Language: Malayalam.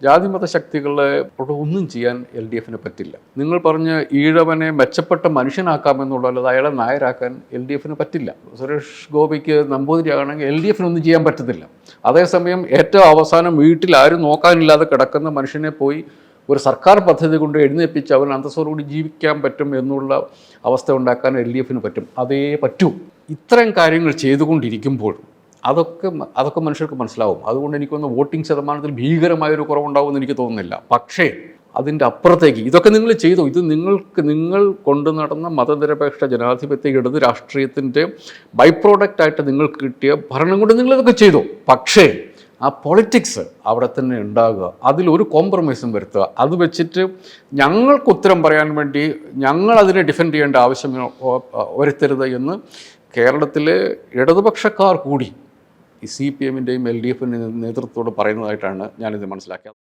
ജാതിമത ശക്തികളെ ഒന്നും ചെയ്യാൻ LDFന് പറ്റില്ല. നിങ്ങൾ പറഞ്ഞ് ഈഴവനെ മെച്ചപ്പെട്ട മനുഷ്യനാക്കാമെന്നുള്ളത് അയാളെ നായരാക്കാൻ LDFന് പറ്റില്ല. സുരേഷ് ഗോപിക്ക് നമ്പൂതിരിയാണെങ്കിൽ LDFനൊന്നും ചെയ്യാൻ പറ്റത്തില്ല. അതേസമയം ഏറ്റവും അവസാനം വീട്ടിൽ ആരും നോക്കാനില്ലാതെ കിടക്കുന്ന മനുഷ്യനെ പോയി ഒരു സർക്കാർ പദ്ധതി കൊണ്ട് എഴുന്നേൽപ്പിച്ച് അവൻ അന്തസ്സോടുകൂടി ജീവിക്കാൻ പറ്റും എന്നുള്ള അവസ്ഥ ഉണ്ടാക്കാൻ LDFന് പറ്റും. അതേ പറ്റൂ. ഇത്തരം കാര്യങ്ങൾ ചെയ്തുകൊണ്ടിരിക്കുമ്പോൾ അതൊക്കെ മനുഷ്യർക്ക് മനസ്സിലാവും. അതുകൊണ്ട് എനിക്കൊന്ന് വോട്ടിംഗ് ശതമാനത്തിൽ ഭീകരമായൊരു കുറവുണ്ടാവുമെന്ന് എനിക്ക് തോന്നുന്നില്ല. പക്ഷേ അതിൻ്റെ അപ്പുറത്തേക്ക് ഇതൊക്കെ നിങ്ങൾ ചെയ്തു. ഇത് നിങ്ങൾ കൊണ്ടു നടന്ന മതനിരപേക്ഷ ജനാധിപത്യ ഇടത് രാഷ്ട്രീയത്തിൻ്റെ ബൈ പ്രോഡക്റ്റായിട്ട് നിങ്ങൾക്ക് കിട്ടിയ ഭരണം കൊണ്ട് നിങ്ങളിതൊക്കെ ചെയ്തു. പക്ഷേ ആ പൊളിറ്റിക്സ് അവിടെ തന്നെ ഉണ്ടാകുക, അതിലൊരു കോംപ്രമൈസും വരുത്തുക. അത് വെച്ചിട്ട് ഞങ്ങൾക്ക് ഉത്തരം പറയാൻ വേണ്ടി ഞങ്ങളതിനെ ഡിഫെൻഡ് ചെയ്യേണ്ട ആവശ്യം വരുത്തരുത് എന്ന് കേരളത്തിലെ ഇടതുപക്ഷക്കാർ കൂടി ഈ CPMൻ്റെയും LDFൻ്റെയും നേതൃത്വത്തോട് പറയുന്നതായിട്ടാണ് ഞാനിത് മനസ്സിലാക്കിയത്.